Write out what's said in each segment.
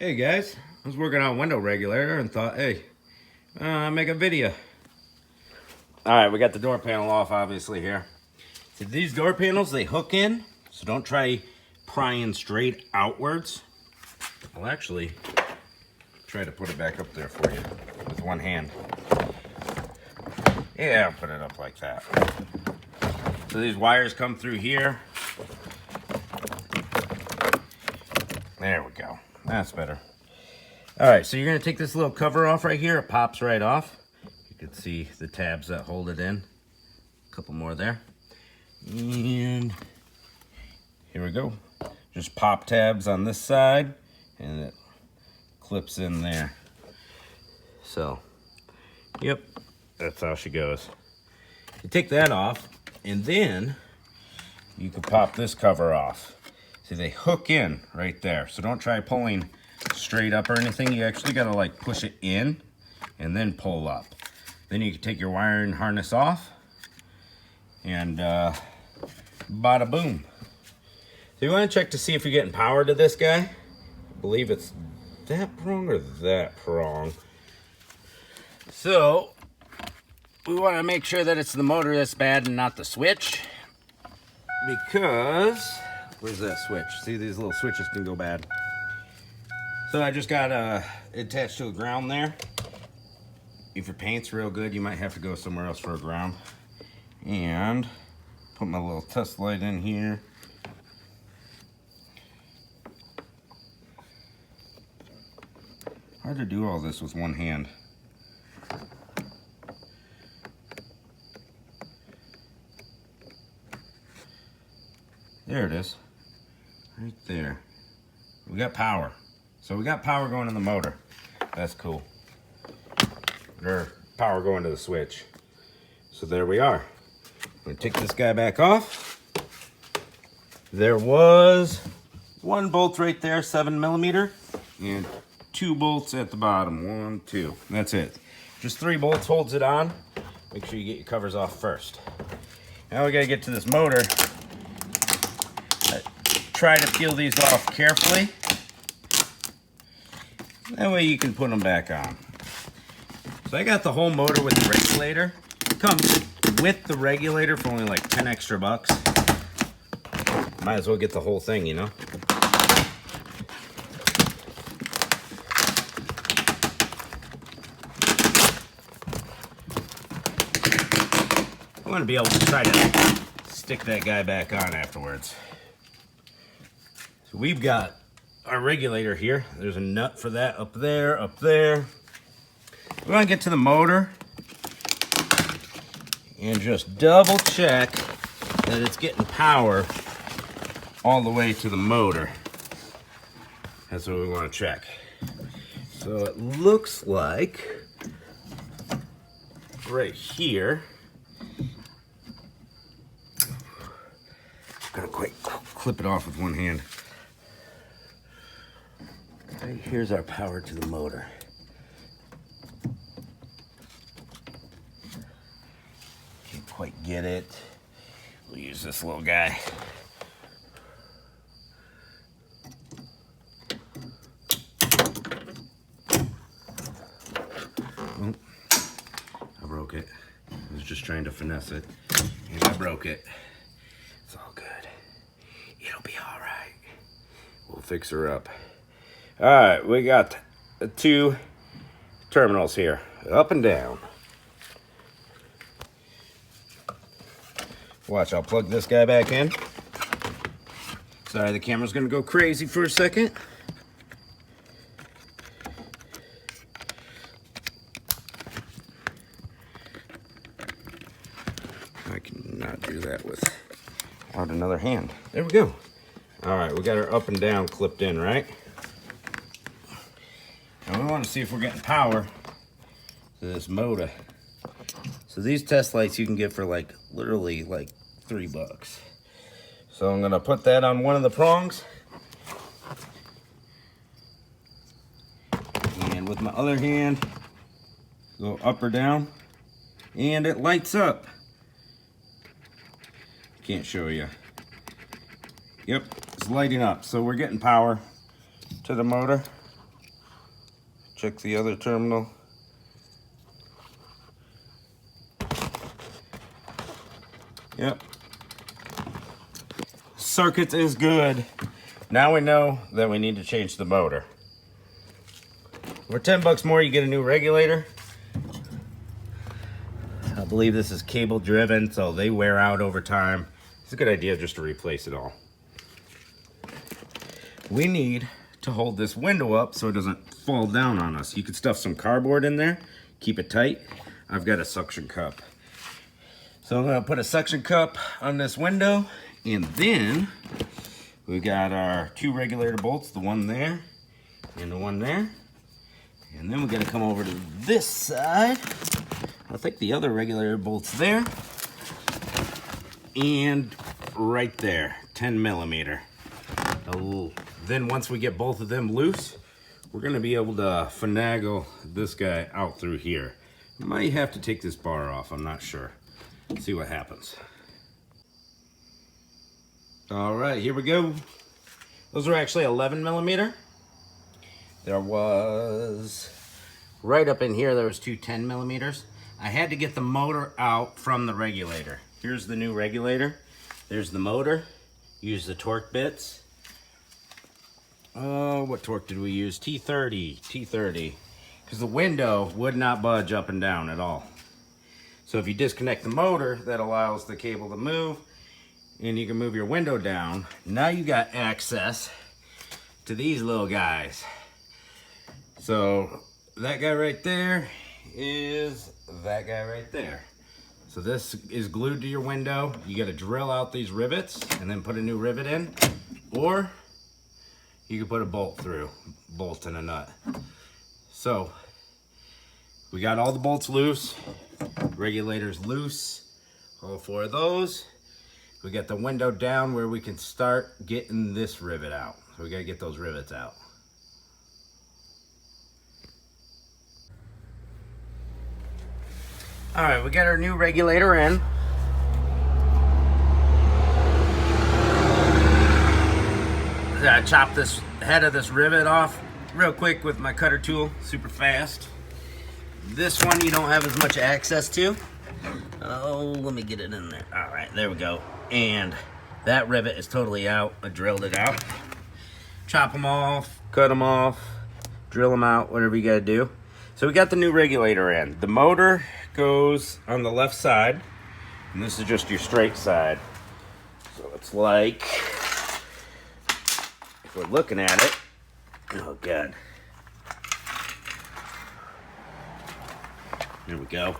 Hey guys, I was working on window regulator and thought, hey, make a video. All right, we got the door panel off obviously here. So these door panels, they hook in, so don't try prying straight outwards. I'll actually try to put it back up there for you with one hand. Yeah, I'll put it up like that. So these wires come through here. There we go. That's better. All right, so you're gonna take this little cover off right here. It pops right off. You can see the tabs that hold it in. A couple more there. And here we go. Just pop tabs on this side and it clips in there. So, yep, that's how she goes. You take that off and then you can pop this cover off. See, they hook in right there. So don't try pulling straight up or anything. You actually gotta like push it in and then pull up. Then you can take your wiring harness off and bada boom. So you wanna check to see if you're getting power to this guy. I believe it's that prong or that prong. So we wanna make sure that it's the motor that's bad and not the switch, because where's that switch? See, these little switches can go bad. So I just got it attached to the ground there. If your paint's real good, you might have to go somewhere else for a ground. And put my little test light in here. Hard to do all this with one hand. There it is. Right there. We got power. So we got power going in the motor. That's cool. Or power going to the switch. So there we are. I'm gonna take this guy back off. There was one bolt right there, 7mm, and 2 bolts at the bottom. 1, 2. That's it. Just 3 bolts holds it on. Make sure you get your covers off first. Now we gotta get to this motor. Try to peel these off carefully. That way you can put them back on. So I got the whole motor with the regulator. It comes with the regulator for only like 10 extra bucks. Might as well get the whole thing, you know? I want to be able to try to stick that guy back on afterwards. So we've got our regulator here. There's a nut for that up there, up there. We want to get to the motor and just double check that it's getting power all the way to the motor. That's what we want to check. So it looks like right here. Gotta quite clip it off with one hand. Right here's our power to the motor. Can't quite get it. We'll use this little guy. Oh, I broke it. I was just trying to finesse it, and I broke it. It's all good. It'll be all right. We'll fix her up. All right, we got the 2 terminals here, up and down. Watch, I'll plug this guy back in. Sorry, the camera's gonna go crazy for a second. I cannot do that without another hand. There we go. All right, we got her up and down clipped in, right? And we want to see if we're getting power to this motor. So these test lights you can get for like literally like $3. So I'm gonna put that on one of the prongs. And with my other hand, go up or down. And it lights up. Can't show you. Yep, it's lighting up. So we're getting power to the motor. check the other terminal. Yep. Circuit is good. Now we know that we need to change the motor. For 10 bucks more, you get a new regulator. I believe this is cable driven, so they wear out over time. It's a good idea just to replace it all. We need to hold this window up so it doesn't fall down on us. You could stuff some cardboard in there, keep it tight. I've got a suction cup. So I'm gonna put a suction cup on this window, and then we got our 2 regulator bolts, the one there and the one there. And then we're gonna come over to this side. I think the other regulator bolt's there. And right there, 10 millimeter. Then once we get both of them loose, we're gonna be able to finagle this guy out through here. Might have to take this bar off, I'm not sure. See what happens. All right, here we go. Those are actually 11 millimeter. There was, right up in here, there was 2 10 millimeters. I had to get the motor out from the regulator. Here's the new regulator. There's the motor. Use the torque bits. What torque did we use? T30. Because the window would not budge up and down at all. So if you disconnect the motor, that allows the cable to move, and you can move your window down. Now you got access to these little guys. So that guy right there is that guy right there. So this is glued to your window. You got to drill out these rivets and then put a new rivet in, or you can put a bolt and a nut. So we got all the bolts loose, regulators loose, all 4 of those. We got the window down where we can start getting this rivet out. So we got to get those rivets out. All right, we got our new regulator in. I chopped this head of this rivet off real quick with my cutter tool, super fast. This one you don't have as much access to. Oh, let me get it in there. All right, there we go. And that rivet is totally out. I drilled it out. Chop them off, cut them off, drill them out, whatever you gotta do. So we got the new regulator in. The motor goes on the left side, and this is just your straight side. So it's like, if we're looking at it, oh God. There we go.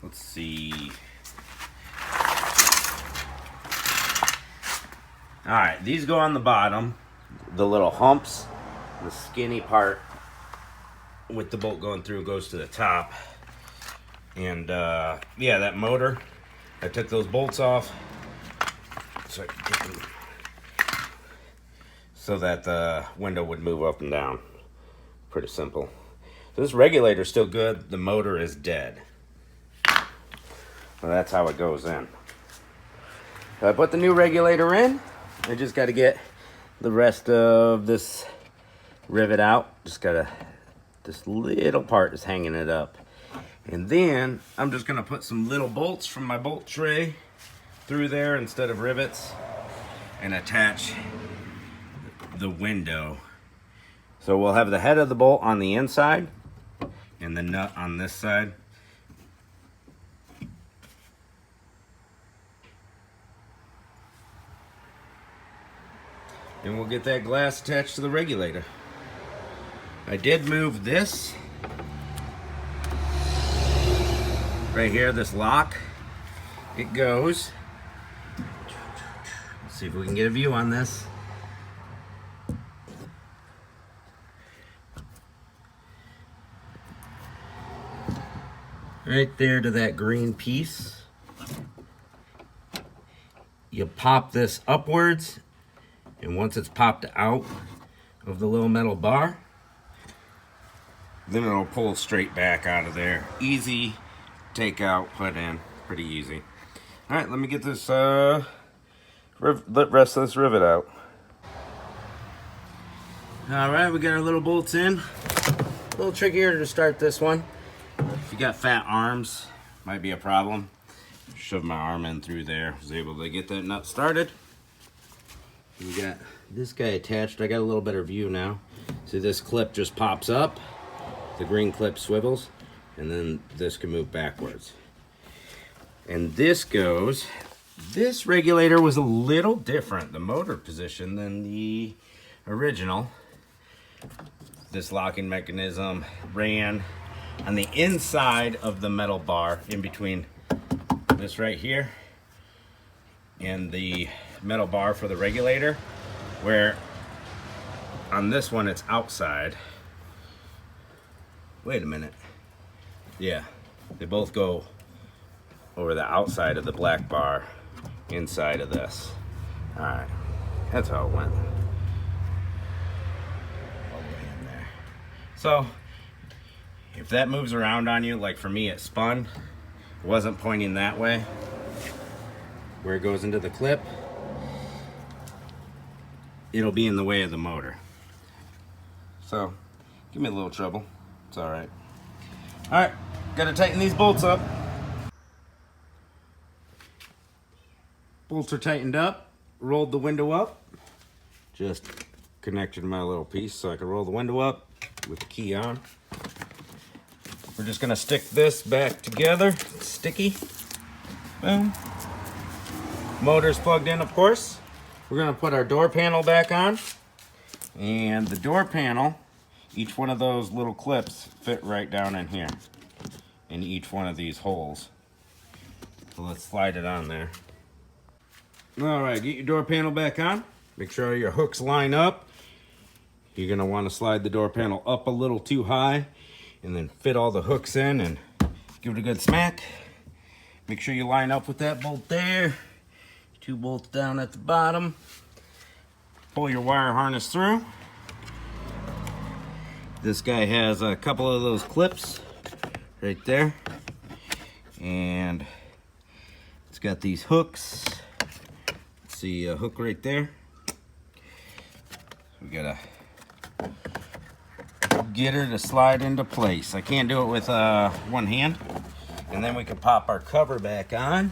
Let's see. All right, these go on the bottom, the little humps, the skinny part with the bolt going through goes to the top. And yeah, that motor, I took those bolts off so I could get them, so that the window would move up and down. Pretty simple. So this regulator's still good, the motor is dead. So that's how it goes in. So I put the new regulator in. I just got to get the rest of this rivet out. Just gotta, this little part is hanging it up. And then I'm just gonna put some little bolts from my bolt tray through there instead of rivets and attach the window. So we'll have the head of the bolt on the inside and the nut on this side. And we'll get that glass attached to the regulator. I did move this right here, this lock. It goes. Let's see if we can get a view on this. Right there to that green piece. You pop this upwards, and once it's popped out of the little metal bar, then it'll pull straight back out of there. Easy take out, put in, pretty easy. All right, let me get this rest of this rivet out. All right, we got our little bolts in. A little trickier to start this one. If you got fat arms, might be a problem. Shove my arm in through there. Was able to get that nut started. We got this guy attached. I got a little better view now. See, this clip just pops up. The green clip swivels, and then this can move backwards. And this goes. This regulator was a little different, the motor position, than the original. This locking mechanism ran on the inside of the metal bar, in between this right here and the metal bar for the regulator, where on this one it's outside. Wait a minute. Yeah, they both go over the outside of the black bar, inside of this. All right, that's how it went. All the way in there. So if that moves around on you, like for me it spun, it wasn't pointing that way, where it goes into the clip, it'll be in the way of the motor. So give me a little trouble. It's all right. All right, gotta tighten these bolts up. Bolts are tightened up. Rolled the window up. Just connected my little piece so I can roll the window up with the key on. We're just gonna stick this back together. It's sticky. Boom. Motor's plugged in, of course. We're gonna put our door panel back on. And the door panel, each one of those little clips fit right down in here, in each one of these holes. So let's slide it on there. All right, get your door panel back on. Make sure your hooks line up. You're gonna wanna slide the door panel up a little too high and then fit all the hooks in and give it a good smack. Make sure you line up with that bolt there. 2 bolts down at the bottom. Pull your wire harness through. This guy has a couple of those clips right there. And it's got these hooks. See a hook right there. We gotta get her to slide into place. I can't do it with one hand. And then we can pop our cover back on.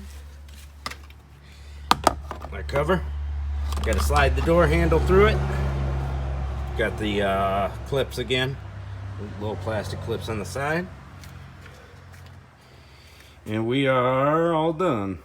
Our cover. Got to slide the door handle through it. Got the clips again. Little plastic clips on the side. And we are all done.